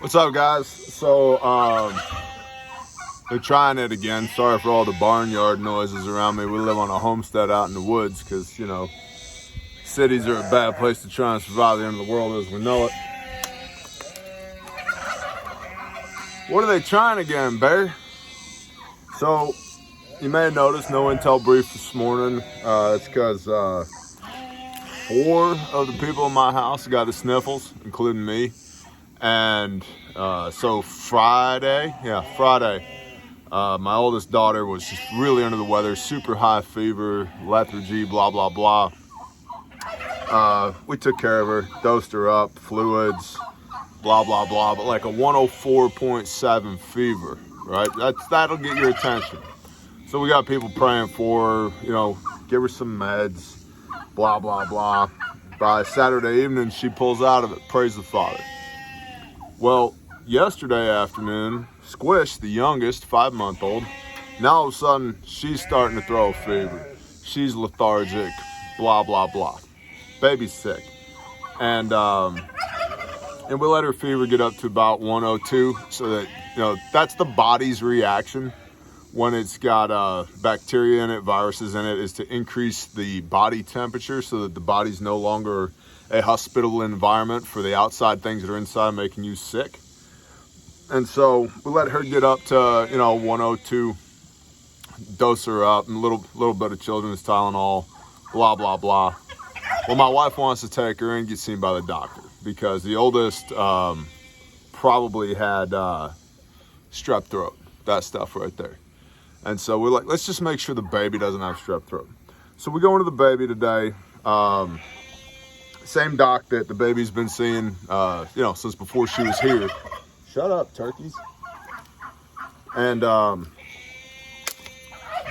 What's up, guys? So, they're trying it again. Sorry for all the barnyard noises around me. We live on a homestead out in the woods because, cities are a bad place to try and survive the end of the world as we know it. What are they trying again, Bear? So, you may have noticed no intel brief this morning. It's because 4 of the people in my house got the sniffles, including me. And so Friday, my oldest daughter was just really under the weather, super high fever, lethargy, blah, blah, blah. We took care of her, dosed her up, fluids, blah, blah, blah, but like a 104.7 fever, right? That'll get your attention. So we got people praying for her, give her some meds, blah, blah, blah. By Saturday evening, she pulls out of it. Praise the Father. Well, yesterday afternoon, Squish, the youngest, 5-month-old, now all of a sudden, she's starting to throw a fever. She's lethargic, blah, blah, blah. Baby's sick. And we let her fever get up to about 102, so that, that's the body's reaction when it's got bacteria in it, viruses in it, is to increase the body temperature so that the body's no longer a hospitable environment for the outside things that are inside making you sick. And so we let her get up to 102, dose her up, and a little bit of children's Tylenol, blah, blah, blah. Well, my wife wants to take her and get seen by the doctor because the oldest probably had strep throat, that stuff right there. And so we're like, let's just make sure the baby doesn't have strep throat. So we go into the baby today. Same doc that the baby's been seeing, since before she was here. Shut up, turkeys. And let's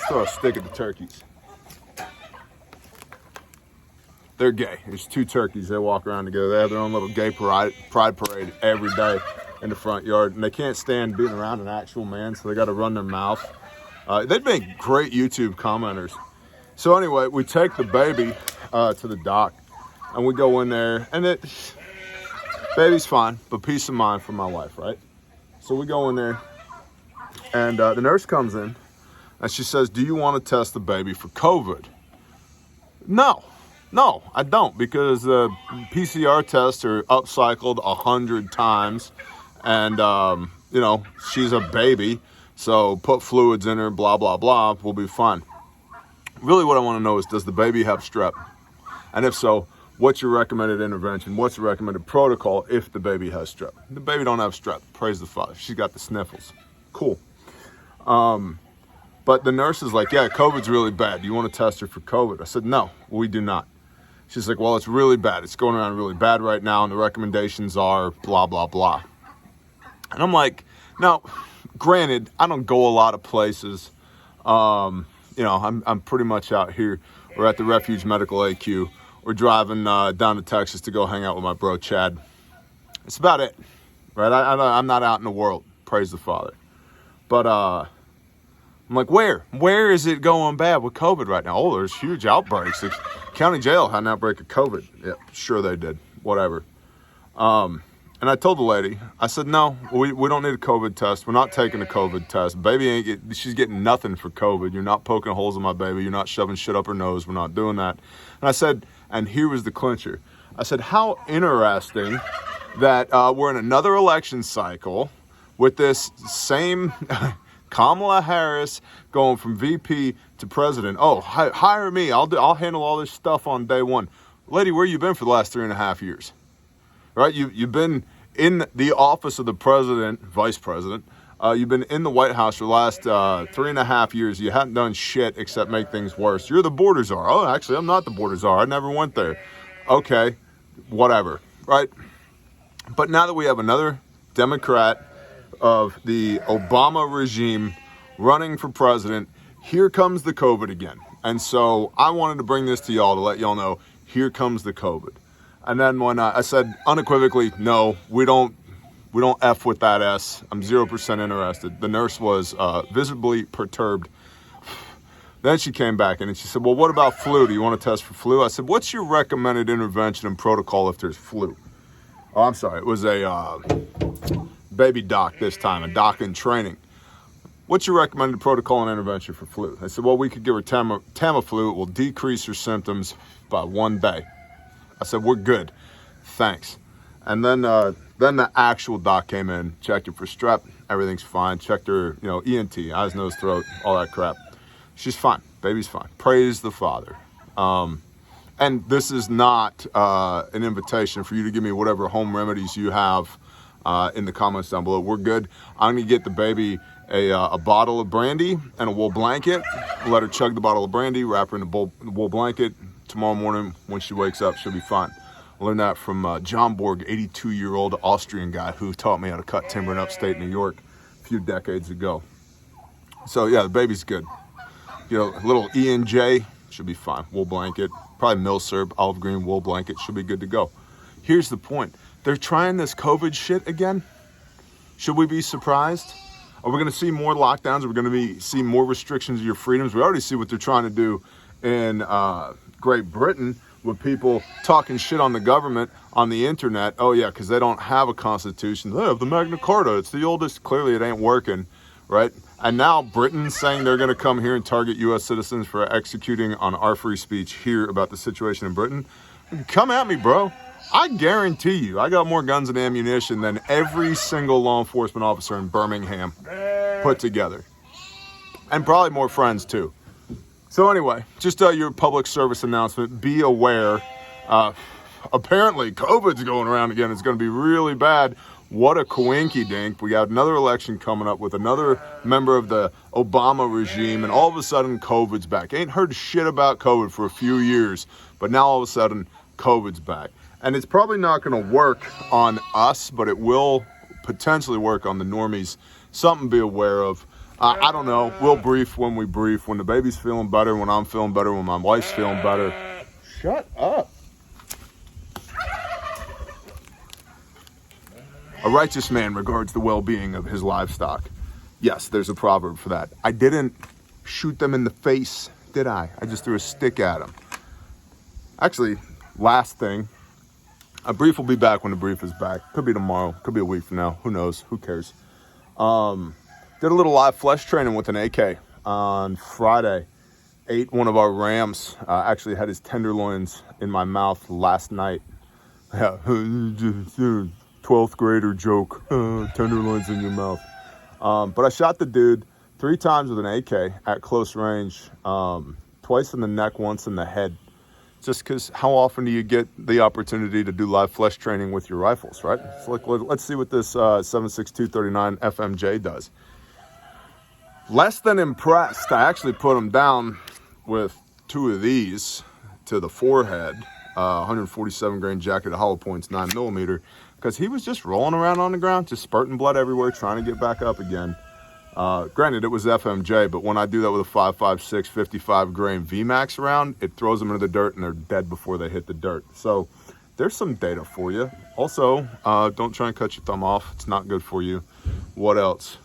throw a stick at the turkeys. They're gay. There's 2 turkeys. They walk around together. They have their own little gay pride parade every day in the front yard. And they can't stand being around an actual man, so they got to run their mouth. They'd make great YouTube commenters. So anyway, we take the baby to the doc. And we go in there, and baby's fine, but peace of mind for my wife, right? So we go in there, and the nurse comes in, and she says, do you want to test the baby for COVID? No, I don't, because the PCR tests are upcycled 100 times, and, she's a baby, so put fluids in her, blah, blah, blah, we'll be fine. Really what I want to know is, does the baby have strep? And if so, what's your recommended intervention? What's the recommended protocol if the baby has strep? The baby don't have strep. Praise the Father. She's got the sniffles. Cool. But the nurse is like, yeah, COVID's really bad. Do you want to test her for COVID? I said, no, we do not. She's like, well, it's really bad. It's going around really bad right now, and the recommendations are blah, blah, blah. And I'm like, now, granted, I don't go a lot of places. I'm pretty much out here. We're at the Refuge Medical AQ. We're driving down to Texas to go hang out with my bro, Chad. It's about it, right? I'm not out in the world, praise the Father. But I'm like, where? Where is it going bad with COVID right now? Oh, there's huge outbreaks. The county jail had an outbreak of COVID. Yeah, sure they did. Whatever. And I told the lady, I said, no, we don't need a COVID test. We're not taking a COVID test. Baby she's getting nothing for COVID. You're not poking holes in my baby. You're not shoving shit up her nose. We're not doing that. And I said, and here was the clincher. I said, how interesting that we're in another election cycle with this same Kamala Harris going from VP to president. Oh, hire me. I'll handle all this stuff on day one. Lady, where you been for the last 3.5 years? Right? You've been in the office of the president, vice president. You've been in the White House for the last 3.5 years. You haven't done shit except make things worse. You're the border czar. Oh, actually, I'm not the border czar. I never went there. Okay, whatever, right? But now that we have another Democrat of the Obama regime running for president, here comes the COVID again. And so I wanted to bring this to y'all to let y'all know, here comes the COVID. And then when I said unequivocally, no, we don't F with that S. I'm 0% interested. The nurse was visibly perturbed. Then she came back in and she said, well, what about flu? Do you want to test for flu? I said, what's your recommended intervention and protocol if there's flu? Oh, I'm sorry. It was a baby doc this time, a doc in training. What's your recommended protocol and intervention for flu? I said, well, we could give her Tamiflu. It will decrease her symptoms by 1 day. I said, we're good. Thanks. And then the actual doc came in, checked her for strep. Everything's fine. Checked her, ENT, eyes, nose, throat, all that crap. She's fine. Baby's fine. Praise the Father. And this is not an invitation for you to give me whatever home remedies you have in the comments down below. We're good. I'm going to get the baby a bottle of brandy and a wool blanket. Let her chug the bottle of brandy, wrap her in a wool blanket. Tomorrow morning when she wakes up, she'll be fine. I learned that from John Borg, 82-year-old Austrian guy who taught me how to cut timber in upstate New York a few decades ago. So yeah, the baby's good. A little E&J, should be fine. Wool blanket, probably Milsurb, olive green wool blanket, should be good to go. Here's the point. They're trying this COVID shit again. Should we be surprised? Are we going to see more lockdowns? Are we going to see more restrictions of your freedoms? We already see what they're trying to do in Great Britain with people talking shit on the government on the internet. Oh yeah, because they don't have a constitution. They have the Magna Carta. It's the oldest. Clearly it ain't working, right? And now Britain's saying they're going to come here and target U.S. citizens for executing on our free speech here about the situation in Britain. Come at me, bro. I guarantee you, I got more guns and ammunition than every single law enforcement officer in Birmingham put together. And probably more friends too. So anyway, just your public service announcement. Be aware. Apparently, COVID's going around again. It's going to be really bad. What a coinky dink. We got another election coming up with another member of the Obama regime, and all of a sudden, COVID's back. Ain't heard shit about COVID for a few years, but now all of a sudden, COVID's back. And it's probably not going to work on us, but it will potentially work on the normies. Something to be aware of. I don't know. We'll brief when we brief. When the baby's feeling better, when I'm feeling better, when my wife's feeling better. Shut up. A righteous man regards the well-being of his livestock. Yes, there's a proverb for that. I didn't shoot them in the face, did I? I just threw a stick at them. Actually, last thing. A brief will be back when the brief is back. Could be tomorrow. Could be a week from now. Who knows? Who cares? Did a little live flesh training with an AK on Friday. Ate one of our rams. Actually had his tenderloins in my mouth last night. Yeah, 12th grader joke. Tenderloins in your mouth. But I shot the dude 3 times with an AK at close range. Twice in the neck, once in the head. Just because how often do you get the opportunity to do live flesh training with your rifles, right? So let's see what this 7.62 FMJ does. Less than impressed. I actually put him down with 2 of these to the forehead. 147 grain jacketed hollow points, 9mm, because he was just rolling around on the ground, just spurting blood everywhere, trying to get back up again. Granted, it was FMJ, but when I do that with a 5.56 55 grain VMAX round, it throws them into the dirt and they're dead before they hit the dirt. So there's some data for you. Also, don't try and cut your thumb off. It's not good for you. What else?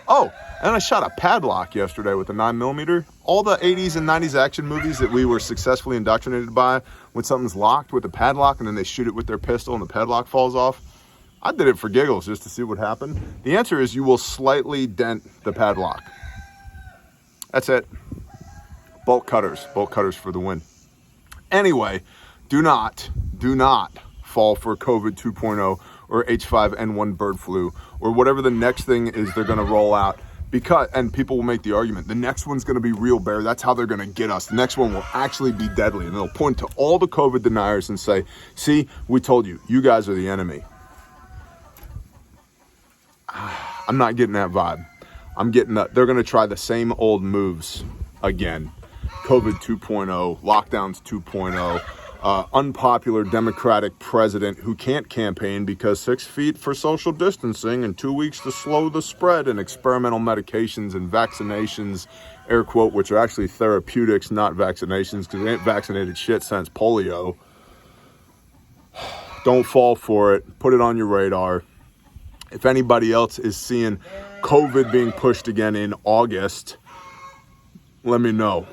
Oh, and I shot a padlock yesterday with a 9mm. All the 80s and 90s action movies that we were successfully indoctrinated by, when something's locked with a padlock and then they shoot it with their pistol and the padlock falls off. I did it for giggles just to see what happened. The answer is you will slightly dent the padlock. That's it. Bolt cutters for the win. Anyway, do not fall for COVID 2.0 or H5N1 bird flu or whatever the next thing is they're going to roll out. And people will make the argument, the next one's going to be real bear. That's how they're going to get us. The next one will actually be deadly. And they'll point to all the COVID deniers and say, see, we told you, you guys are the enemy. I'm not getting that vibe. I'm getting that they're going to try the same old moves again. COVID 2.0, lockdowns 2.0, unpopular Democratic president who can't campaign because 6 feet for social distancing and 2 weeks to slow the spread, and experimental medications and vaccinations, air quote, which are actually therapeutics, not vaccinations, because they ain't vaccinated shit since polio. Don't fall for it. Put it on your radar. If anybody else is seeing COVID being pushed again in August, let me know.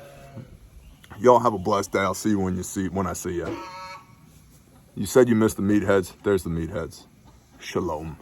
Y'all have a blessed day. I'll see you when I see you. You said you missed the meatheads. There's the meatheads. Shalom.